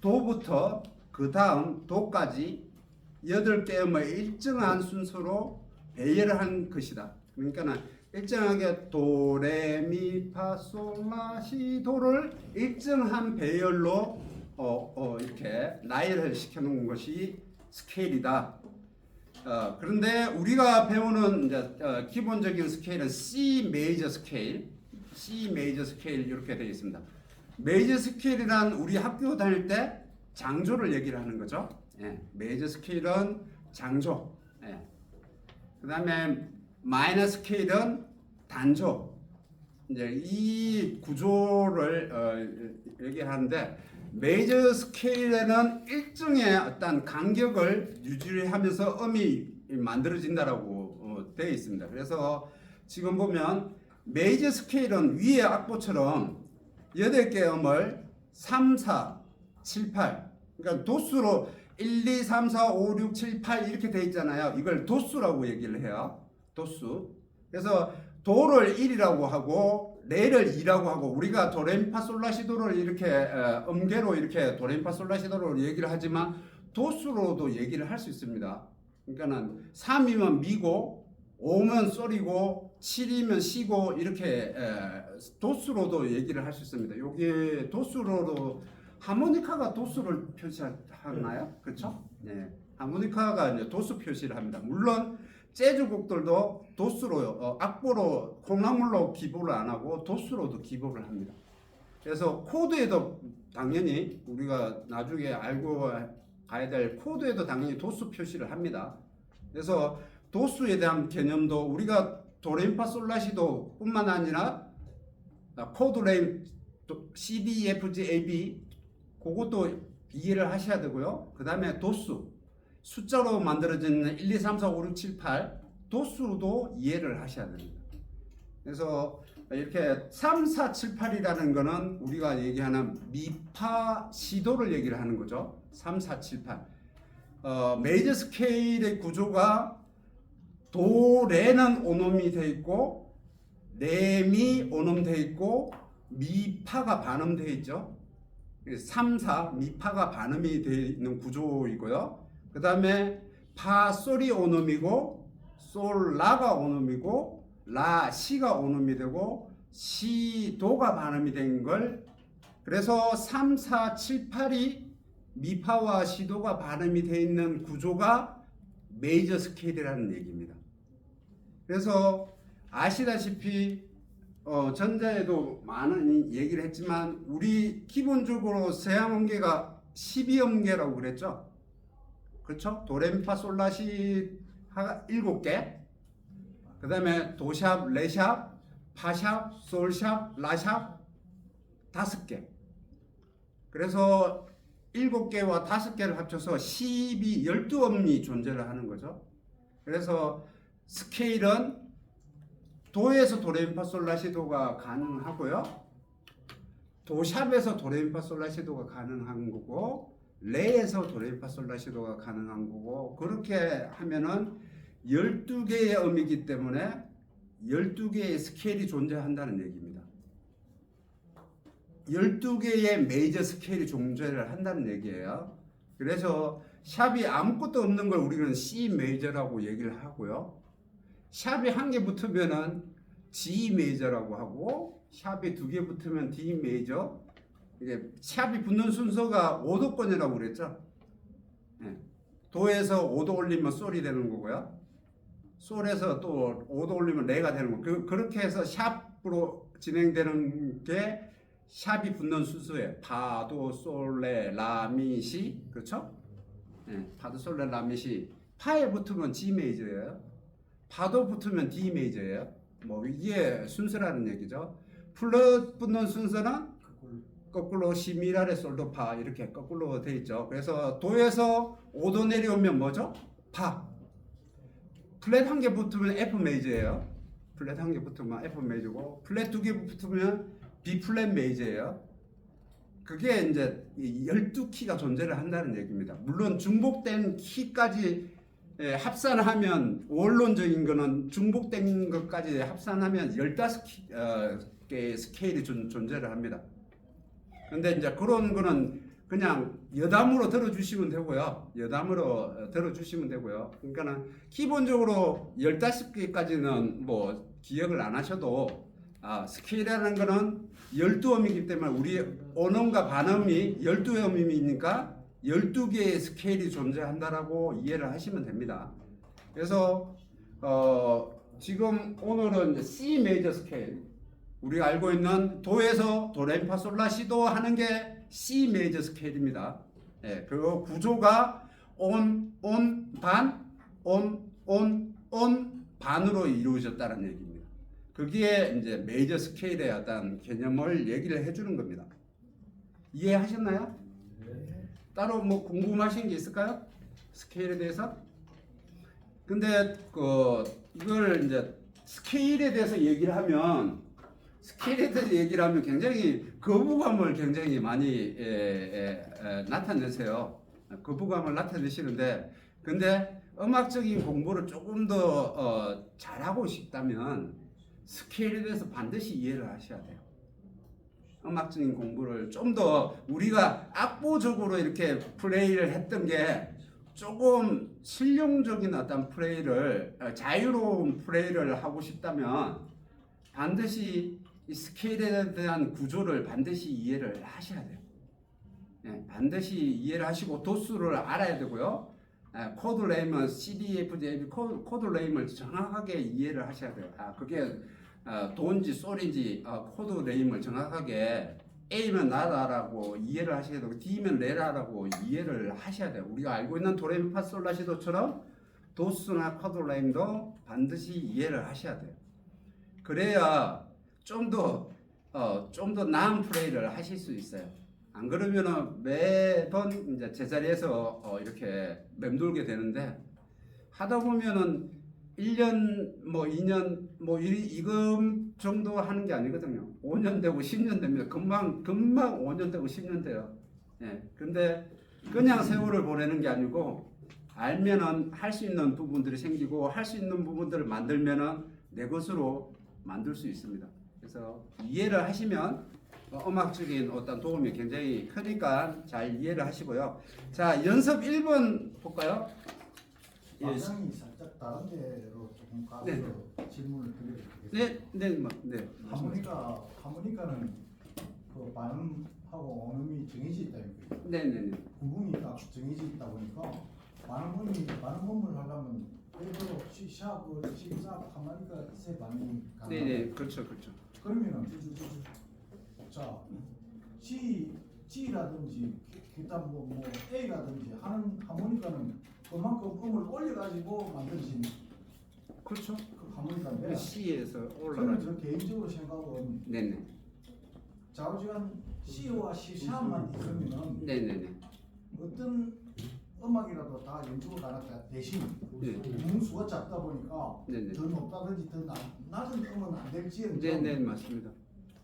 도부터 그 다음 도까지 8개의 음을 일정한 순서로 배열을 한 것이다. 그러니까는 일정하게 도레미파솔라시도를 일정한 배열로 이렇게 나열을 시켜놓은 것이 스케일이다. 그런데 우리가 배우는 이제 기본적인 스케일은 C 메이저 스케일, C 메이저 스케일 이렇게 되어 있습니다. 메이저 스케일이란 우리 학교 다닐 때 장조를 얘기를 하는 거죠. 예, 메이저 스케일은 장조. 예. 그다음에 마이너 스케일은 단조. 이제 이 구조를 얘기하는데 메이저 스케일에는 일정의 어떤 간격을 유지하면서 음이 만들어진다라고 되어 있습니다. 그래서 지금 보면 메이저 스케일은 위의 악보처럼 8개의 음을 3, 4, 7, 8 그러니까 도수로 1, 2, 3, 4, 5, 6, 7, 8 이렇게 되어 있잖아요. 이걸 도수라고 얘기를 해요. 도수. 그래서 도를 1이라고 하고 레를 2라고 하고 우리가 도레미파솔라시도를 이렇게 음계로 이렇게 도레미파솔라시도를 얘기를 하지만 도수로도 얘기를 할 수 있습니다. 그러니까는 3이면 미고 5면 솔이고 7이면 시고 이렇게 도수로도 얘기를 할 수 있습니다. 여기 도수로도 하모니카가 도수를 표시하나요? 그렇죠? 네. 하모니카가 이제 도수 표시를 합니다. 물론 재즈곡들도 도수로 악보로 콩나물로 기보를 안 하고 도수로도 기보를 합니다. 그래서 코드에도 당연히 우리가 나중에 알고 가야 될 코드에도 당연히 도수 표시를 합니다. 그래서 도수에 대한 개념도 우리가 도레미파솔라시도 뿐만 아니라 코드 레임 C, D, F, G, A, B 그것도 이해를 하셔야 되고요. 그 다음에 도수 숫자로 만들어진 1, 2, 3, 4, 5, 6, 7, 8 도수도 이해를 하셔야 됩니다. 그래서 이렇게 3, 4, 7, 8이라는 거는 우리가 얘기하는 미파 시도를 얘기를 하는 거죠. 3, 4, 7, 8 메이저 스케일의 구조가 도, 레는 오놈이 되어 있고 레미 오놈 되어 있고 미파가 반음 되어 있죠. 3, 4 미파가 반음이 되어 있는 구조이고요. 그 다음에 파, 솔이 오놈이고 솔, 라가 오놈이고 라, 시가 오놈이 되고 시, 도가 반음이 된 걸 그래서 3, 4, 7, 8이 미파와 시도가 반음이 되어 있는 구조가 메이저 스케일이라는 얘기입니다. 그래서 아시다시피 전자에도 많은 얘기를 했지만 우리 기본적으로 서양음계가 12음계라고 그랬죠. 그렇죠? 도레미파솔라시가 7개 그 다음에 도샵, 레샵, 파샵, 솔샵, 라샵 5개 그래서 7개와 5개를 합쳐서 12음이 존재를 하는 거죠. 그래서 스케일은 도에서 도레미파솔라시도가 가능하고요. 도샵에서 도레미파솔라시도가 가능한 거고 레에서 도레미파솔라시도가 가능한 거고 그렇게 하면은 12개의 음이기 때문에 12개의 스케일이 존재한다는 얘기입니다. 12개의 메이저 스케일이 존재를 한다는 얘기예요. 그래서 샵이 아무것도 없는 걸 우리는 C 메이저라고 얘기를 하고요. 샵이 1개 붙으면은 G 메이저라고 하고 샵이 2개 붙으면 D 메이저. 이게 샵이 붙는 순서가 5도권이라고 그랬죠. 네. 도에서 5도 올리면 솔이 되는 거고요. 솔에서 또 5도 올리면 레가 되는 거. 그렇게 해서 샵으로 진행되는 게 샵이 붙는 순서예요. 파, 도, 솔, 레, 라, 미, 시. 그렇죠? 네. 파도, 솔, 레, 라, 미, 시. 파에 붙으면 G 메이저예요. 파도 붙으면 D 메이저예요. 뭐 이게 순서라는 얘기죠. 플랫 붙는 순서는 거꾸로 시 미라레 솔도 파 이렇게 거꾸로 돼 있죠. 그래서 도에서 5도 내려오면 뭐죠? 파. 플랫 1개 붙으면 F 메이저예요. 플랫 1개 붙으면 F 메이저고 플랫 2개 붙으면 B 플랫 메이저예요. 그게 이제 12키가 존재를 한다는 얘기입니다. 물론 중복된 키까지 합산하면 원론적인 거는 중복된 것까지 합산하면 15개의 스케일이 존재를 합니다. 근데 이제 그런 거는 그냥 여담으로 들어주시면 되고요. 여담으로 들어주시면 되고요. 그러니까는 기본적으로 15개까지는 뭐 기억을 안 하셔도 스케일이라는 거는 12음이기 때문에 우리 온음과 반음이 12음이니까 12개의 스케일이 존재한다라고 이해를 하시면 됩니다. 그래서 지금 오늘은 이제 C 메이저 스케일, 우리가 알고 있는 도에서 도레미파솔라시도 하는 게 C 메이저 스케일입니다. 예, 그 구조가 온 반으로 이루어졌다는 얘기입니다. 그게 이제 메이저 스케일의 어떤 개념을 얘기를 해주는 겁니다. 이해하셨나요? 따로 뭐 궁금하신 게 있을까요? 스케일에 대해서? 근데 이걸 이제 스케일에 대해서 얘기를 하면 굉장히 거부감을 굉장히 많이 나타내세요. 거부감을 나타내시는데, 근데 음악적인 공부를 조금 더 잘하고 싶다면 스케일에 대해서 반드시 이해를 하셔야 돼요. 음악적인 공부를 좀 더 우리가 악보적으로 이렇게 플레이를 했던 게 조금 실용적인 어떤 플레이를, 자유로운 플레이를 하고 싶다면 반드시 이 스케일에 대한 구조를 반드시 이해를 하셔야 돼요. 예, 반드시 이해를 하시고 도수를 알아야 되고요. 코드 레임은 C, D, F, G, A, B 코드 레임을 정확하게 이해를 하셔야 돼요. 그게 도인지 솔인지 코드 레임을 정확하게 A면 나다라고 이해를 하셔야 되고 D면 레라라고 이해를 하셔야 돼요. 우리가 알고 있는 도레미파솔라시도처럼 도수나 코드 레임도 반드시 이해를 하셔야 돼요. 그래야 좀 더 나은 플레이를 하실 수 있어요. 안 그러면은 매번 이제 제자리에서 이렇게 맴돌게 되는데, 하다 보면은 1년 뭐 2년 뭐 이금 정도 하는 게 아니거든요. 5년 되고 10년 됩니다. 금방 5년 되고 10년 돼요. 예. 근데 그냥 세월을 보내는 게 아니고 알면은 할 수 있는 부분들이 생기고 할 수 있는 부분들을 만들면은 내 것으로 만들 수 있습니다. 그래서 이해를 하시면 음악적인 어떤 도움이 굉장히 크니까 잘 이해를 하시고요. 자, 연습 1번 볼까요? 방향이 살짝 다른 데로 조금 가서 네. 질문을 드리겠습니다. 네. 하모니카는 그 반음하고 온음이 정해져 있다 이거죠. 네. 구분이 딱 정해져 있다 보니까 반음음을 하려면 그래도 C샵, 하모니카 세 반음이 가능하다. 네, 그렇죠. 그러면은 자 G라든지 기타 뭐 A라든지 하는 하모니카는 그만큼 음을 올려가지고 만들어진 그렇죠. 그 하모니카인데 C에서 저는 올라가죠. 저 개인적으로 생각은 네네. 좌우지간 C와 C샵만 있으면은 네네네. 어떤 음악이라도 다 연주가 가능하다. 대신 네. 음수가 작다 보니까 네네. 더 높다든지 더 낮은 음은 안 될지언정 네네, 맞습니다.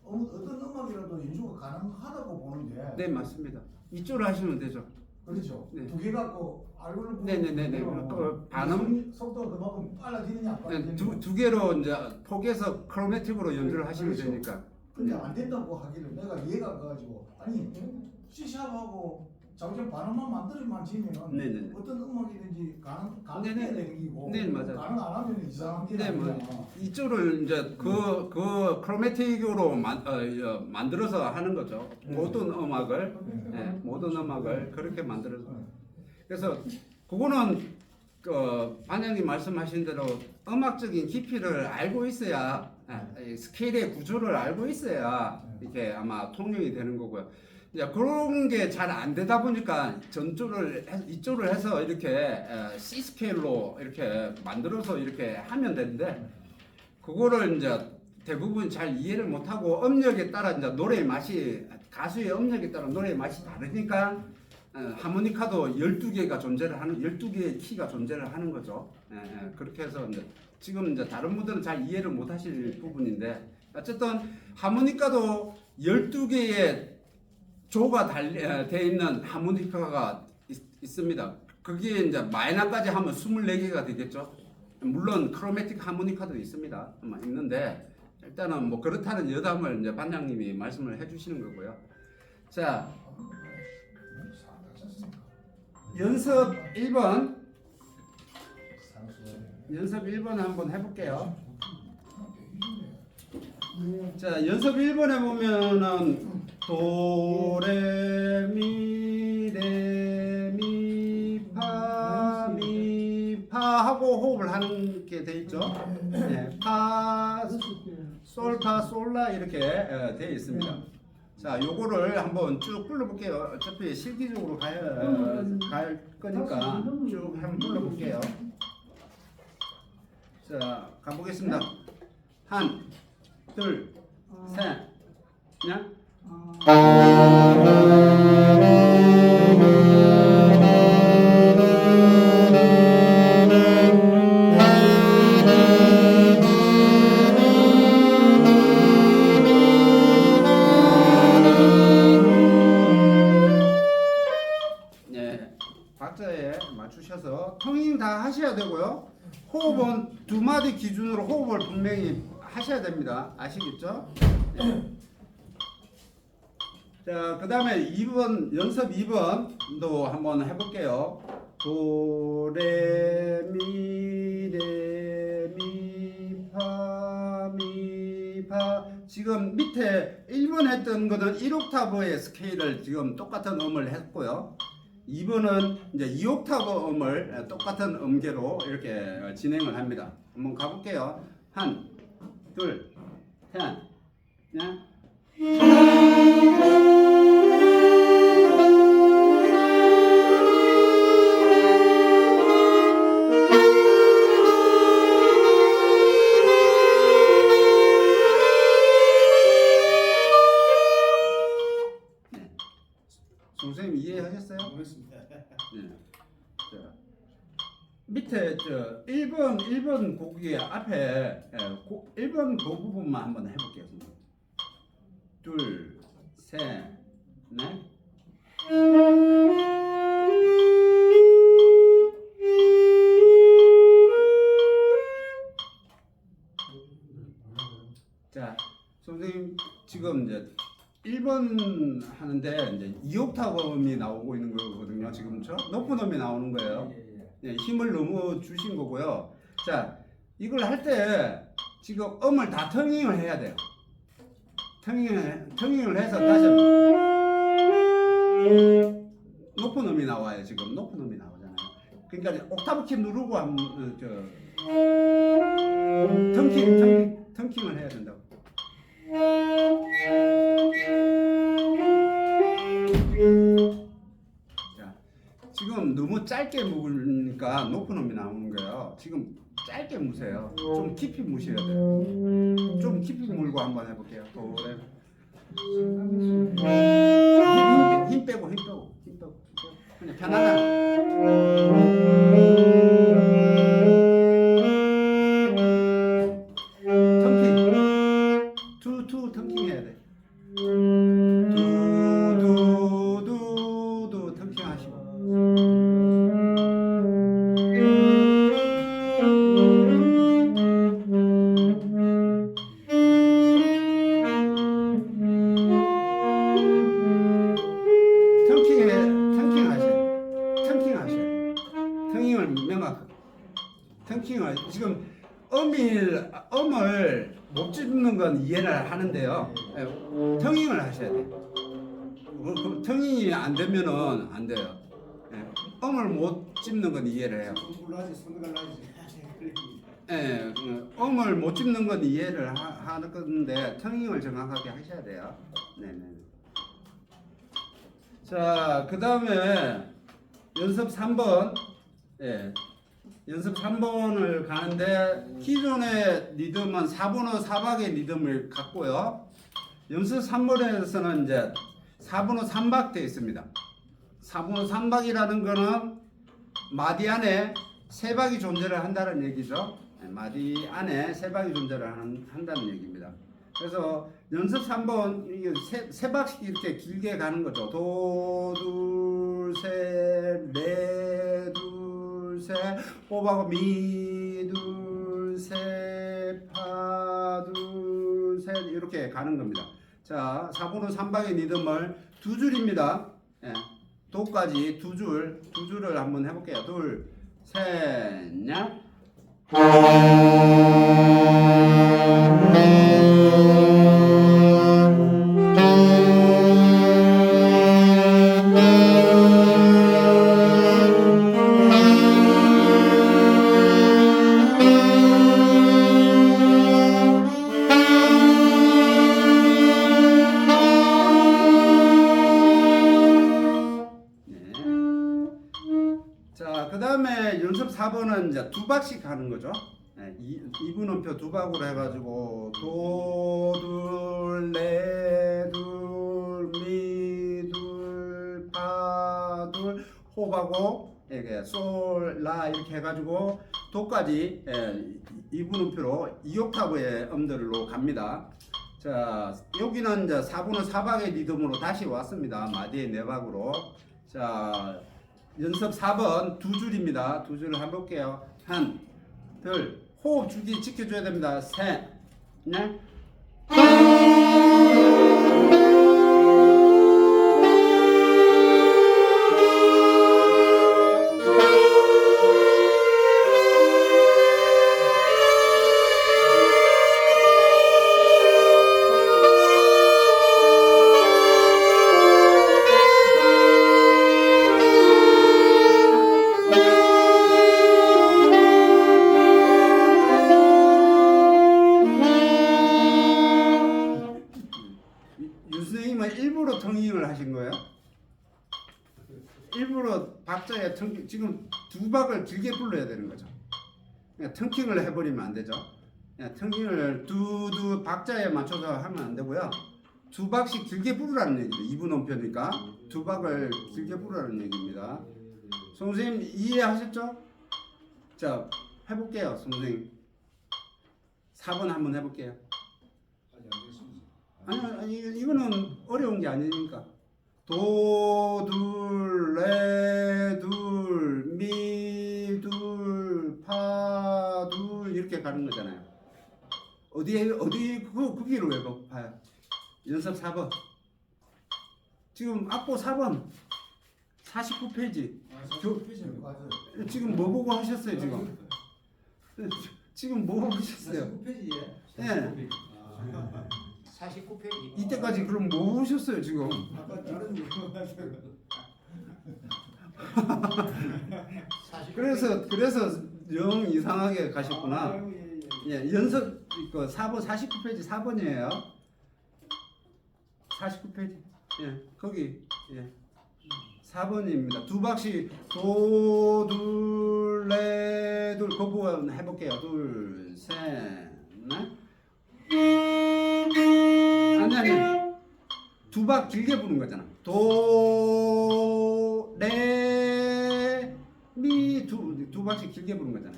어떤 음악이라도 연주가 가능하다고 보는데 네, 맞습니다. 이쪽으로 하시면 되죠. 그렇죠. 네. 두 개 갖고 알고를 네네네네. 그 반음 속도가 그만큼 빨라지느냐 안 네, 빨라지느냐. 두 개로 이제 포개서 크로매틱으로 연주를 하시면 그렇죠. 되니까. 근데 안 된다고 하기를 내가 이해가 가가지고 아니 C샵하고 자우지간 반음만 만들어만 지면은 네네네. 어떤 음악이든지 가능해야 네네. 되는 기고 네, 맞아요. 가능 안 하면 이상한 게 네, 아니잖아. 이쪽을 이제 그 크로매틱으로 만들어서 하는 거죠. 모든 음악을, 모든 음악을 그렇게 만들어서. 그래서 그거는 반장님 말씀하신 대로 음악적인 깊이를 알고 있어야, 스케일의 구조를 알고 있어야 이렇게 아마 통용이 되는 거고요. 이제 그런 게 잘 안 되다 보니까 이쪽을 해서 이렇게 C 스케일로 이렇게 만들어서 이렇게 하면 되는데, 그거를 이제 대부분 잘 이해를 못하고 음역에 따라 이제 노래의 맛이, 가수의 음역에 따라 노래의 맛이 다르니까 하모니카도 12개가 존재를 하는, 12개의 키가 존재를 하는 거죠. 그렇게 해서 이제 지금 이제 다른 분들은 잘 이해를 못 하실 부분인데, 어쨌든 하모니카도 12개의 조가 되어 있는 하모니카가 있습니다. 그게 이제 마이너까지 하면 24개가 되겠죠. 물론 크로매틱 하모니카도 있습니다. 있는데 일단은 뭐 그렇다는 여담을 이제 반장님이 말씀을 해주시는 거고요. 자, 연습 1번. 상수. 연습 1번 한번 해볼게요. 자, 연습 1번에 보면은 도레미레미파미파 하고 호흡을 하는 게 돼 있죠. 네, 파, 솔파, 솔라 이렇게 돼 있습니다. 자, 요거를 한번 쭉 불러볼게요. 어차피 실기적으로 갈 거니까 쭉 한번 불러볼게요. 자, 가보겠습니다. 한, 둘, 셋, 넷. 네, 박자에 맞추셔서 통행 다 하셔야 되고요. 호흡은 두 마디 기준으로 호흡을 분명히 하셔야 됩니다. 아시겠죠? 네. 자, 그 다음에 2번, 연습 2번도 한번 해볼게요. 도, 레, 미, 레, 미, 파, 미, 파. 지금 밑에 1번 했던 거는 1옥타브의 스케일을 지금 똑같은 음을 했고요. 2번은 이제 2옥타브 음을 똑같은 음계로 이렇게 진행을 합니다. 한번 가볼게요. 한, 둘, 셋, 넷. 선생님 이해하셨어요? 모르겠습니다. 네. 자, 밑에 저 1번 곡이 앞에 1번 그 부분만 한번 해볼게요. 선생님. 둘, 셋, 넷. 자, 선생님 지금 이제 1번 하는데 이제 2옥타브 음이 나오고 있는 거거든요. 지금 높은 음이 나오는 거예요. 네, 힘을 너무 주신 거고요. 자, 이걸 할 때 지금 음을 다 터닝을 해야 돼요. 터닝을 해서 다시 높은 음이 나와요. 지금 높은 음이 나오잖아요. 그러니까 옥타브 키 누르고 한번 턴킹을 해야 된다고. 자, 지금 너무 짧게 묵으니까 높은 음이 나오는 거예요. 지금 짧게 무세요. 좀 깊이 무셔야 돼요. 좀 깊이 물고 한번 해볼게요. 힘 빼고 그냥 편안하게. 턴킹 턴킹 해야 돼. 두두두두 턴킹 하시고. 턴킹을 명확하게. 턴킹을 지금 음을 못 짚는 건 이해를 하는데요. 턴킹을 하셔야 돼요. 턴킹이 안 되면은 안 돼요. 음을 못 짚는 건 이해를 해요. 음을 못 짚는 건 이해를 하는 건데 턴킹을 정확하게 하셔야 돼요. 네네. 자, 그 다음에 연습 3번. 예. 연습 3번을 가는데 기존의 리듬은 4분어 4박의 리듬을 갖고요. 연습 3번에서는 이제 4분어 3박 되어 있습니다. 4분어 3박이라는 거는 마디 안에 세 박이 존재를 한다는 얘기죠. 마디 안에 세 박이 존재를 한다는 얘기입니다. 그래서 연습 3번 이게 세 박씩 이렇게 길게 가는 거죠. 도, 둘, 셋, 레, 둘, 셋, 호박은 미, 둘, 셋, 파, 둘, 셋 이렇게 가는 겁니다. 자, 4분어 3박의 리듬을 두 줄입니다. 예. 도까지 두 줄을 한번 해볼게요. 둘, 셋, 넷. 자, 그 다음에 연습 4번은 이제 두 박씩 하는 거죠. 네, 이분음표 두 박으로 해가지고 도, 둘, 레, 둘, 미, 둘, 파, 둘, 호흡하고 이렇게 솔, 라 이렇게 해가지고 도까지 이분음표로 2옥타브의 음들로 갑니다. 자, 여기는 이제 4분은 4박의 리듬으로 다시 왔습니다. 마디의 4박으로. 자, 연습 4번 두 줄입니다. 두 줄을 해볼게요. 한, 둘, 호흡 주기 지켜줘야 됩니다. 셋, 넷. 선생님은 일부러 텅잉을 하신 거예요? 일부러 박자에 지금 두 박을 길게 불러야 되는 거죠. 그냥 텅킹을 해버리면 안 되죠. 그냥 텅킹을 두 박자에 맞춰서 하면 안 되고요. 두 박씩 길게 부르라는 얘기죠. 2분 음표니까 두 박을 길게 부르라는 얘기입니다. 선생님 이해하셨죠? 자, 해볼게요. 선생님 4번 한번 해볼게요. 아니 이거는 어려운 게 아니니까. 도, 둘, 레, 둘, 미, 둘, 파, 둘 이렇게 가는 거잖아요. 거기로 왜 파요? 연습 4번. 지금 악보 4번 49페이지. 지금 뭐 보고 하셨어요 지금? 지금 뭐 보고 하셨어요? 49페이지에? 네. 49페이지. 이때까지 그럼 뭐 보셨어요 지금? 아까 다른 그래서 영 이상하게 가셨구나. 예, 연습 그 4번 49페이지 4번이에요. 49페이지. 예, 거기 예. 4번입니다. 두 박씩 도, 둘, 레, 둘 그 부분 해볼게요. 둘, 셋, 넷. 아니 두 박 길게 부는 거잖아. 도, 레, 미 두 박씩 길게 부는 거잖아.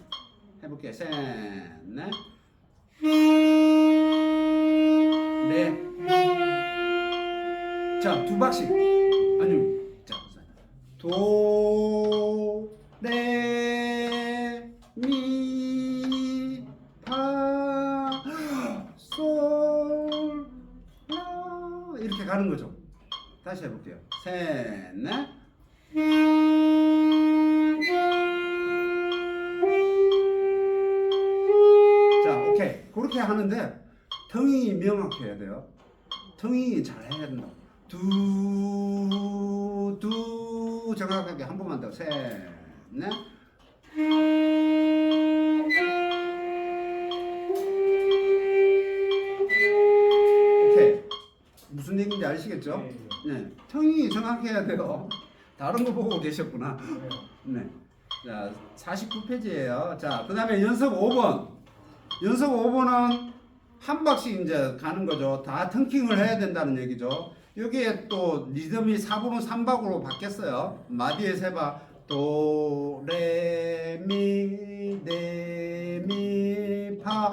해볼게요. 셋, 넷. 네. 자, 두 박씩. 아니, 자, 도, 레, 미, 파, 솔, 라 이렇게 가는 거죠. 다시 해볼게요. 셋, 넷. 자, 오케이. 그렇게 하는데 텅이 명확해야 돼요. 텅이 잘 해야 된다. 두 정확하게 한 번만 더. 셋, 넷. 오케이. 무슨 얘기인지 아시겠죠? 네. 텅이 정확해야 돼요. 다른 거 보고 계셨구나. 네. 자, 49페이지예요. 자, 그다음에 연습 5번. 연습 5번은 한 박씩 이제 가는 거죠. 다 텅킹을 해야 된다는 얘기죠. 여기에 또 리듬이 4분은 3박으로 바뀌었어요. 마디의 세 박. 도, 레, 미, 레, 미, 파,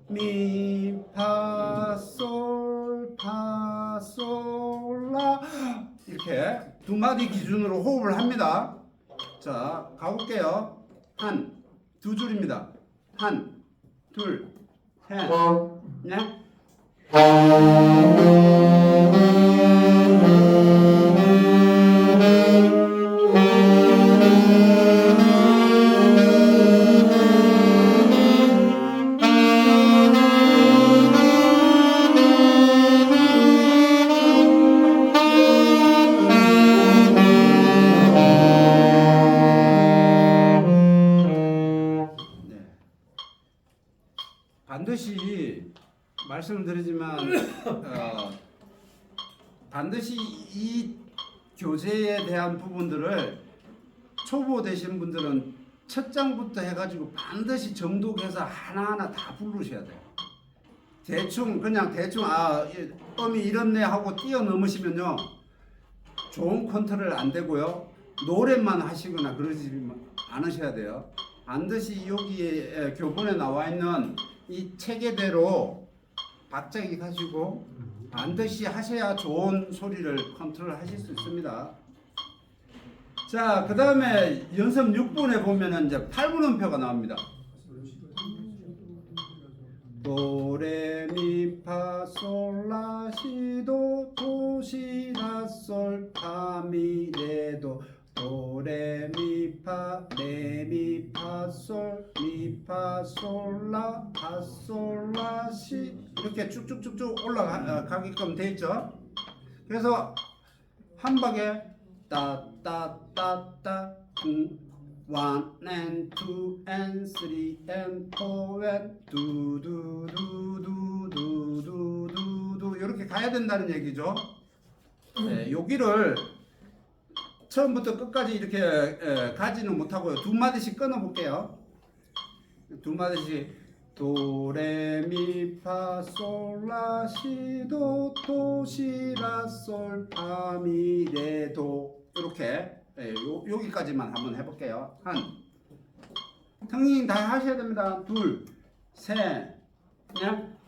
미, 파, 솔, 파, 솔, 라. 이렇게 두 마디 기준으로 호흡을 합니다. 자, 가볼게요. 두 줄입니다. 둘, 셋, 넷. 반드시 말씀드리지만 반드시 이 교재에 대한 부분들을 초보 되신 분들은 첫 장부터 해가지고 반드시 정독해서 하나하나 다 부르셔야 돼요. 대충 음이 이렇네 하고 뛰어넘으시면요 좋은 컨트롤 안 되고요 노래만 하시거나 그러지 않으셔야 돼요. 반드시 여기에 교본에 나와 있는 이 체계대로 박자기 가지고 반드시 하셔야 좋은 소리를 컨트롤 하실 수 있습니다. 자, 그 다음에 연습 6번에 보면은 이제 8분음표가 나옵니다. 도레미파솔라시도 도시라솔파미레도 도레미파 레미파솔 미파솔라 파솔라시 이렇게 쭉쭉쭉쭉 올라가게끔 돼 있죠. 그래서 한 방에 따따따따 1 and 2 and 3 and 4 and 두두두두두두두 이렇게 가야 된다는 얘기죠. 네, 여기를 처음부터 끝까지 이렇게 가지는 못하고요. 두 마디씩 끊어 볼게요. 두 마디씩 도레미파솔라시도 도시라솔파미레도 이렇게 여기까지만 한번 해볼게요. 형님 다 하셔야 됩니다. 둘, 셋, 넷.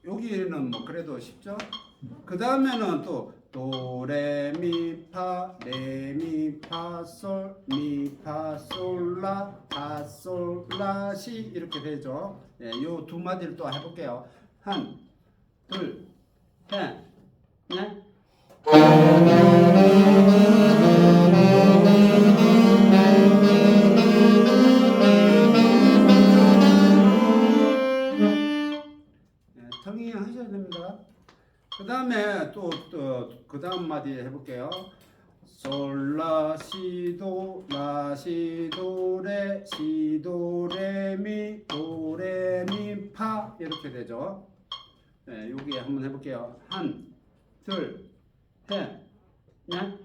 여기는 뭐 그래도 쉽죠? 그 다음에는 또 도레미파 레미파솔 미파솔라 파솔라시 이렇게 되죠. 네, 요 두 마디를 또 해볼게요. 둘, 셋, 넷. 텅이 하셔야 됩니다. 그 다음에 또 그 다음 마디 해볼게요. 솔라 시도 라 시도 레 시도 레미 도 레미 파 이렇게 되죠. 네, 여기 한번 해볼게요. 둘, 셋, 넷.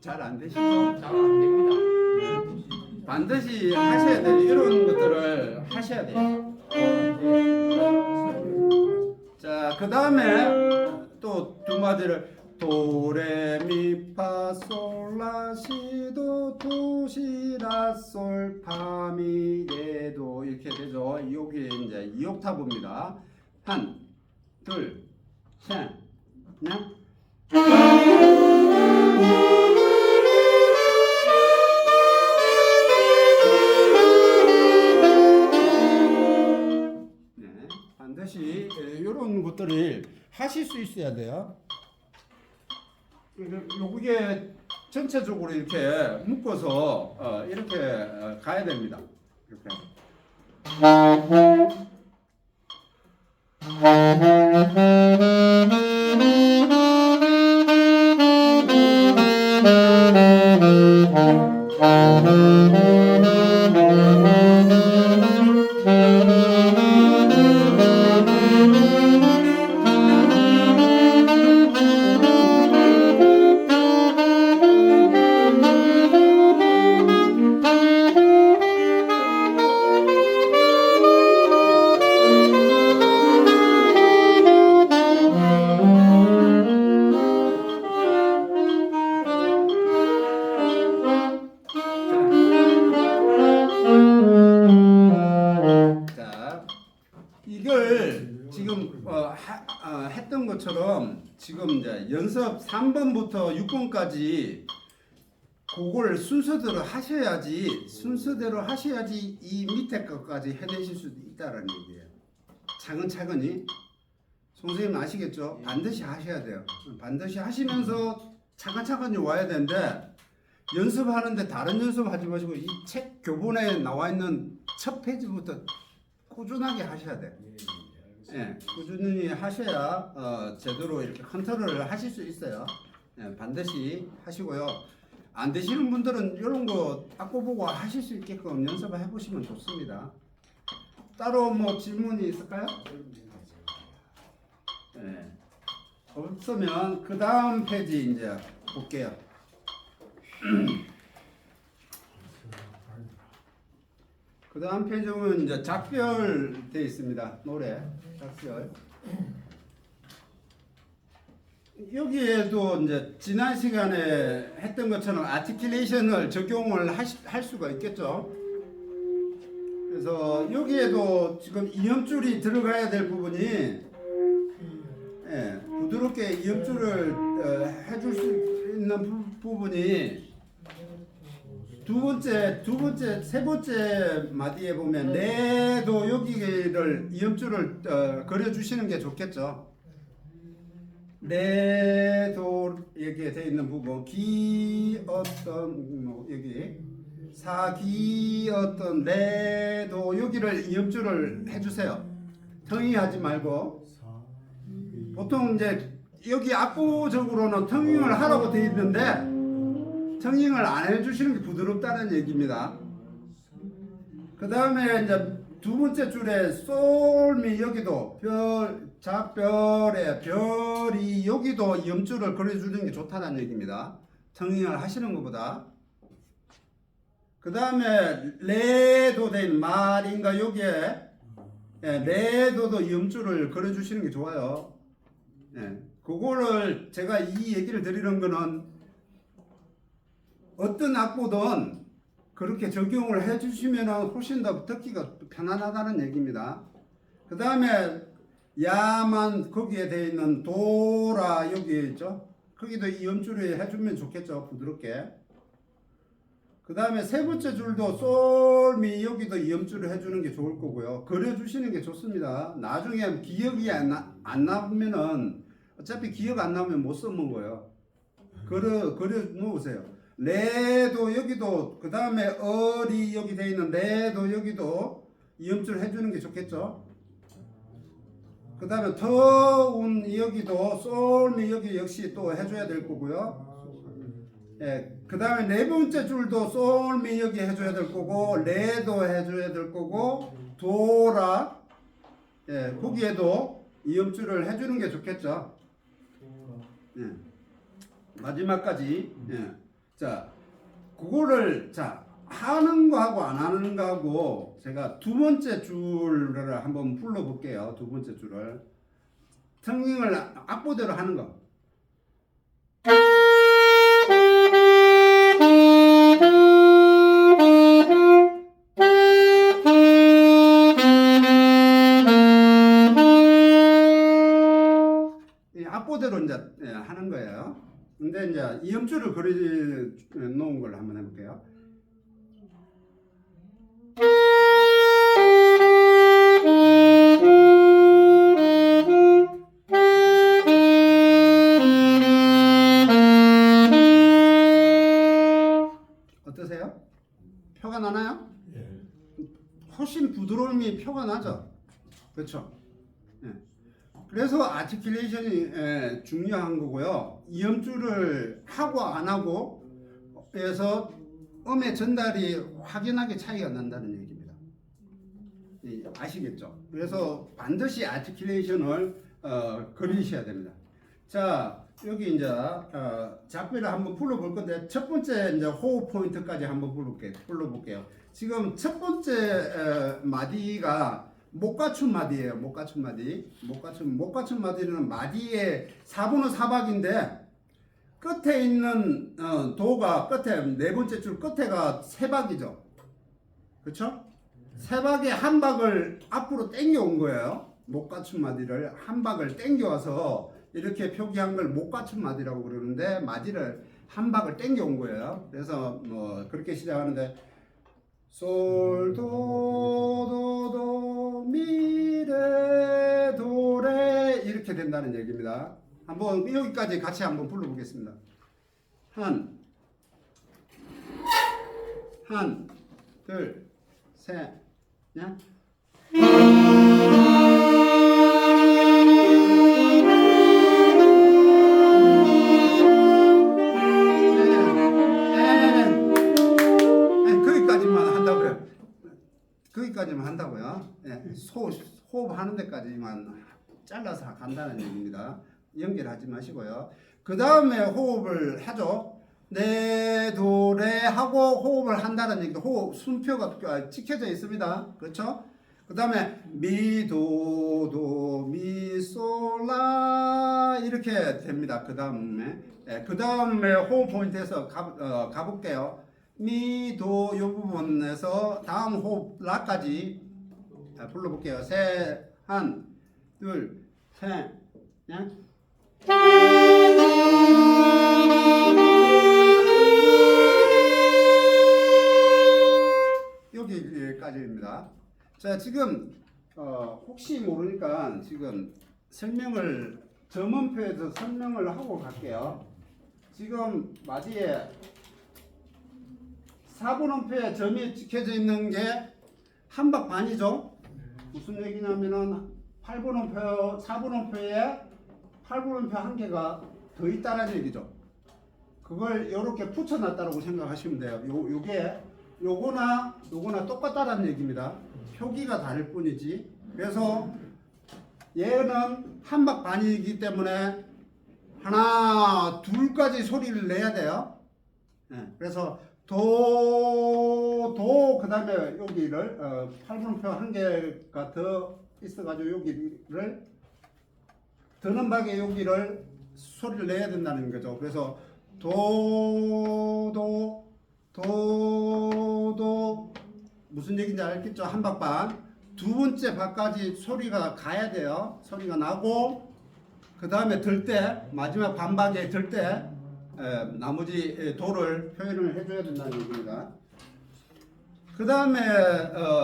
잘 안 되시죠? 잘 안 됩니다. 반드시 하셔야 돼요. 이런 것들을 하셔야 돼요. 자, 그 다음에 또 두 마디를 도레미파솔라시도 도시라솔파미레도 이렇게 되죠. 여기 이제 2옥타브입니다. 둘, 셋, 넷. 반드시 이런 것들을 하실 수 있어야 돼요. 요게 전체적으로 이렇게 묶어서 이렇게 가야 됩니다. 이렇게. 이걸 지금 했던 것처럼 지금 이제 연습 3번부터 6번까지 그걸 순서대로 하셔야지 이 밑에 것까지 해내실 수 있다는 얘기예요. 차근차근히. 선생님 아시겠죠? 반드시 하셔야 돼요. 반드시 하시면서 차근차근히 와야 되는데 연습하는데 다른 연습하지 마시고 이 책 교본에 나와 있는 첫 페이지부터 꾸준하게 하셔야 돼. 예, 꾸준히 하셔야 제대로 이렇게 컨트롤을 하실 수 있어요. 예, 반드시 하시고요. 안 되시는 분들은 이런 거 악보 보고 하실 수 있게끔 연습을 해보시면 좋습니다. 따로 뭐 질문이 있을까요? 예, 없으면 그 다음 페이지 이제 볼게요. 그 다음 페이지는 이제 작별 되어 있습니다. 노래 작별. 여기에도 이제 지난 시간에 했던 것처럼 아티큘레이션을 적용을 할 수가 있겠죠. 그래서 여기에도 지금 이음줄이 들어가야 될 부분이 예, 부드럽게 이음줄을 해줄 수 있는 부분이 두 번째, 세 번째 마디에 보면 내도 여기를 이음줄을 그려주시는 게 좋겠죠. 내도 여기에 돼 있는 부분 기 어떤 뭐 여기 사기 어떤 내도 여기를 이음줄을 해주세요. 텅이하지 말고 보통 이제 여기 악보적으로는 텅잉을 하라고 돼 있는데. 텅잉을 안 해주시는 게 부드럽다는 얘기입니다. 그 다음에 이제 두 번째 줄에 솔미 여기도 작별에 별이 여기도 이음줄을 그려주는 게 좋다는 얘기입니다. 텅잉을 하시는 것보다. 그 다음에 레도 된 말인가 여기에 레도도 이음줄을 그려주시는 게 좋아요. 그거를 제가 이 얘기를 드리는 거는 어떤 악보든 그렇게 적용을 해주시면 훨씬 더 듣기가 편안하다는 얘기입니다. 그 다음에 야만 거기에 되어 있는 도라 여기에 있죠. 거기도 이음줄을 해주면 좋겠죠. 부드럽게. 그 다음에 세 번째 줄도 솔미 여기도 이음줄을 해주는 게 좋을 거고요. 그려주시는 게 좋습니다. 나중에 기억이 안 나면은 어차피 기억 안 나면 못 써먹은 거예요. 그려 놓으세요. 레도 여기도 그 다음에 어리 여기 돼 있는 레도 여기도 이음줄 해주는 게 좋겠죠. 그 다음에 터운 여기도 솔미 여기 역시 또 해줘야 될 거고요. 예, 그 다음에 네 번째 줄도 솔미 여기 해줘야 될 거고 레도 해줘야 될 거고 도라 거기에도 이음줄을 해주는 게 좋겠죠. 예, 마지막까지. 자, 그거를 하는 거하고 안 하는 거하고 제가 두 번째 줄을 한번 불러볼게요. 두 번째 줄을 텅잉을 악보대로 하는 거. 이 악보대로 이제 하는 거예요. 근데 이제 이음줄을 그려 놓은 걸 한번 해볼게요. 어떠세요? 표가 나나요? 훨씬 부드러움이 표가 나죠. 그렇죠? 그래서 아티큘레이션이 중요한 거고요. 이음줄을 하고 안 하고 해서 음의 전달이 확연하게 차이가 난다는 얘기입니다. 아시겠죠? 그래서 반드시 아티큘레이션을 그리셔야 됩니다. 자, 여기 이제 작별을 한번 불러볼 건데 첫 번째 이제 호흡 포인트까지 한번 불러볼게요. 지금 첫 번째 마디가 못 갖춘 마디예요. 못 갖춘 마디. 못 갖춘 마디는 마디의 4분의 4박인데 끝에 있는 도가 끝에 네 번째 줄 끝에가 세 박이죠. 그렇죠? 세 박에 한 박을 앞으로 당겨 온 거예요. 못 갖춘 마디를 한 박을 당겨 와서 이렇게 표기한 걸 못 갖춘 마디라고 그러는데 마디를 한 박을 당겨 온 거예요. 그래서 뭐 그렇게 시작하는데 솔, 도, 도, 도, 미, 레, 도, 레 이렇게 된다는 얘기입니다. 한번 여기까지 같이 한번 불러보겠습니다. 한, 한, 둘, 셋, 넷. 거기까지만 한다고요. 거기까지만 한다고요. 예, 호흡하는 데까지만 잘라서 간다는 얘기입니다. 연결하지 마시고요. 그 다음에 호흡을 하죠. 네, 도, 레 하고 호흡을 한다는 얘기도 호흡 순표가 찍혀져 있습니다. 그렇죠? 그 다음에 미, 도, 도, 미, 솔, 라 이렇게 됩니다. 그 다음에 그 다음에 호흡 포인트에서 가볼게요. 미, 도 이 부분에서 다음 호흡 라까지 불러볼게요. 셋, 한, 둘, 셋, 넷. 여기까지입니다. 자, 지금 혹시 모르니까 지금 설명을 점원표에서 설명을 하고 갈게요. 지금 마디에 4분음표에 점이 찍혀져 있는 게 한박 반이죠. 무슨 얘기냐면은 8분음표, 4분음표에 8분음표 한 개가 더 있다는 얘기죠. 그걸 이렇게 붙여놨다고 생각하시면 돼요. 요거나 똑같다는 얘기입니다. 표기가 다를 뿐이지. 그래서 얘는 한박 반이기 때문에 하나, 둘까지 소리를 내야 돼요. 네, 그래서 도, 그 다음에 여기를 8분음표 한 개가 더 있어가지고 여기를 드는 박에 여기를 소리를 내야 된다는 거죠. 그래서 도 무슨 얘기인지 알겠죠? 한 박반 두 번째 박까지 소리가 가야 돼요. 소리가 나고 그 다음에 들 때 마지막 반박에 들 때 나머지 도를 표현을 해줘야 된다는 얘기입니다. 그 다음에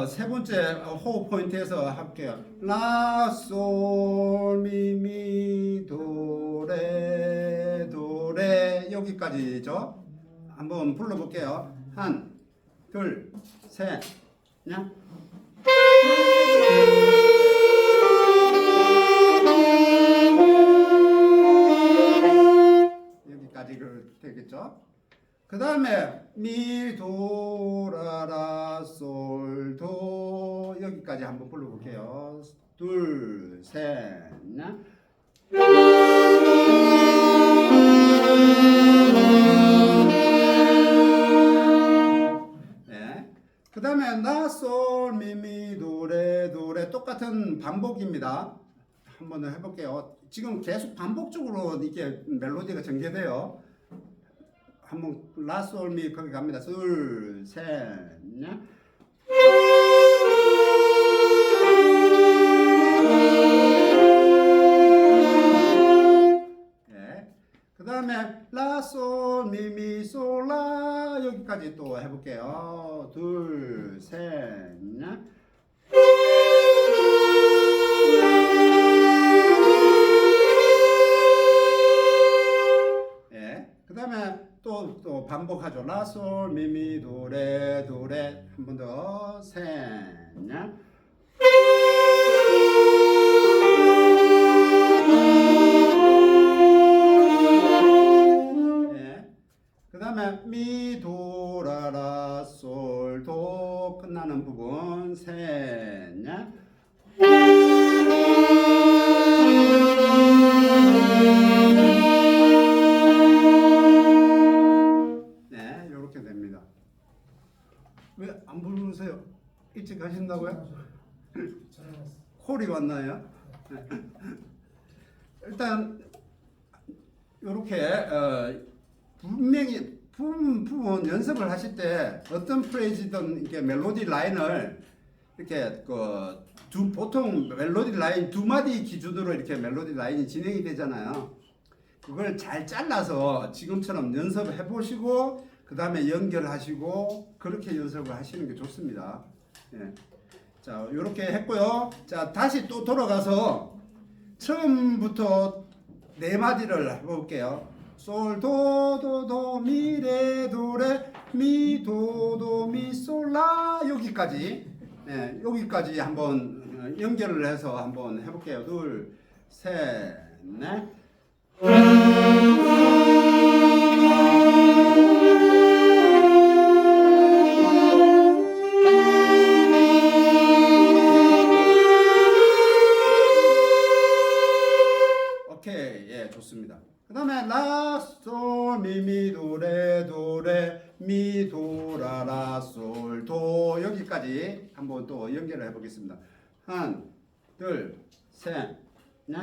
세 번째 호흡 포인트에서 할게요. 라, 솔, 미, 미, 도, 레, 도, 레 여기까지죠. 한번 불러볼게요. 한, 둘, 셋, 넷. 여기까지 되겠죠. 그 다음에 미, 도, 라, 라, 솔, 도 여기까지 한번 불러볼게요. 둘, 셋, 넷. 네. 그 다음에 나, 솔, 미, 미, 도, 레, 도, 레 똑같은 반복입니다. 한번 해볼게요. 지금 계속 반복적으로 이렇게 멜로디가 전개돼요. 한번 라, 솔, 미 거기 갑니다. 둘, 셋, 넷. 네. 그 다음에 라, 솔, 미, 미, 솔, 라 여기까지 또 해볼게요. 둘, 셋, 넷. 그 다음에 또 반복하죠. 라, 솔, 미, 미, 도, 레, 도, 레. 한 번 더. 셋, 넷. 그 다음에 미, 도, 라, 라, 솔, 도 끝나는 부분. 셋, 넷. 왜 안 부르세요? 일찍 가신다고요? 콜이 왔나요? 일단 이렇게 분명히 부분 연습을 하실 때 어떤 프레이즈든 이렇게 멜로디 라인을 이렇게 보통 멜로디 라인 두 마디 기준으로 이렇게 멜로디 라인이 진행이 되잖아요. 그걸 잘 잘라서 지금처럼 연습해 보시고 그 다음에 연결하시고 그렇게 연습을 하시는 게 좋습니다. 예. 자, 이렇게 했고요. 자, 다시 또 돌아가서 처음부터 네 마디를 해볼게요. 솔, 도, 도, 도, 미, 레, 도, 레, 미, 도, 도, 미, 솔, 라 여기까지. 예, 여기까지 한번 연결을 해서 한번 해볼게요. 둘, 셋, 넷. 오케이, 예, 좋습니다. 그 다음에 라, 솔, 미, 미, 도, 레, 도, 레, 미, 도, 라, 라, 솔, 도 여기까지 한번 또 연결을 해보겠습니다. 하나, 둘, 셋, 넷.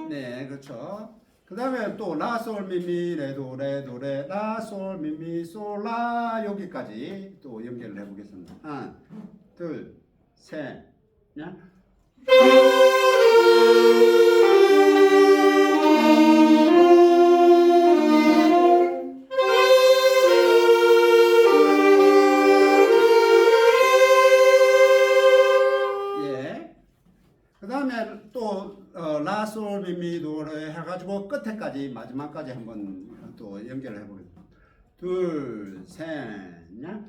네, 그렇죠. 그 다음에 또 라, 솔, 미, 미, 레, 도, 레, 도, 레, 라, 솔, 미, 미, 솔, 라 여기까지 또 연결을 해보겠습니다. 하나, 둘, 셋, 넷. 예. 그 다음에 또 라, 솔, 미, 미, 도, 레 해가지고 끝에까지 마지막까지 한번 또 연결을 해보겠습니다. 둘, 셋, 넷.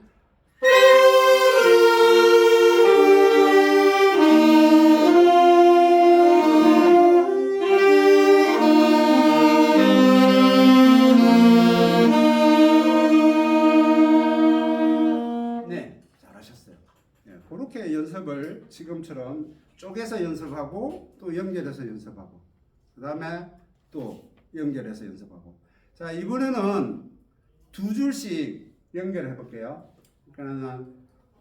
네, 잘하셨어요. 네, 그렇게 연습을 지금처럼 쪼개서 연습하고 또 연결해서 연습하고 그 다음에 또 연결해서 연습하고. 자, 이번에는 두 줄씩 연결해 볼게요. 그러니까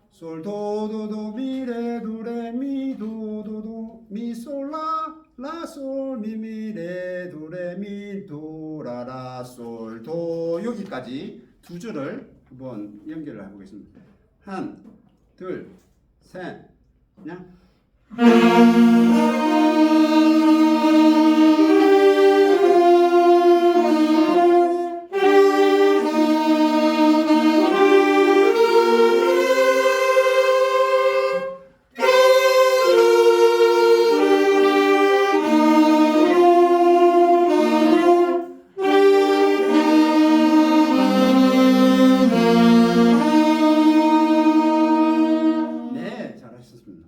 솔, 도, 도, 도, 미, 레, 도, 레, 미, 도, 도, 도, 미, 솔, 라, 라, 솔, 미, 미, 레, 도, 레, 미, 도, 라, 라, 솔, 도 여기까지 두 줄을 한번 연결을 해보겠습니다. 하나, 둘, 셋, 넷. 네, 잘하셨습니다.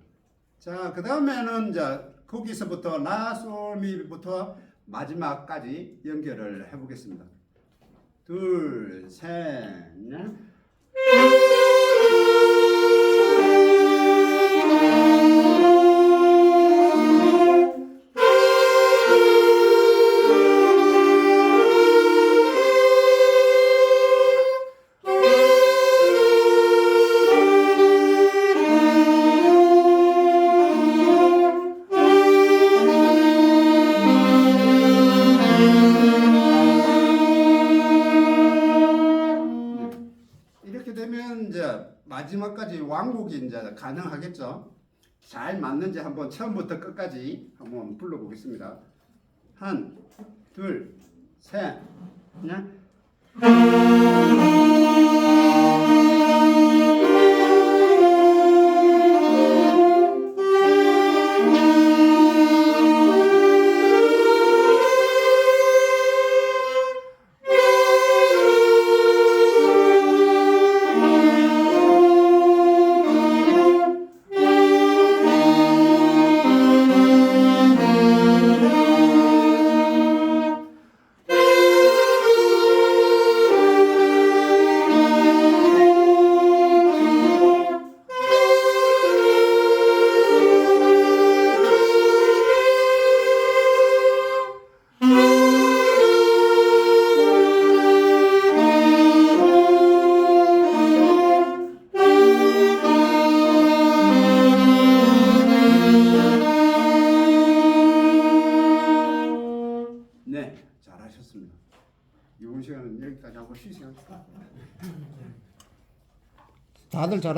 자, 그 다음에는 이제 거기서부터 라, 솔, 미부터 마지막까지 연결을 해보겠습니다. 둘, 셋, 넷. 이렇게 되면 이제 마지막까지 완곡이 이제 가능하겠죠. 잘 맞는지 한번 처음부터 끝까지 한번 불러보겠습니다. 하나, 둘, 셋, 넷. 네, 잘하셨습니다. 이번 시간은 여기까지 하고 쉬세요. 다들 잘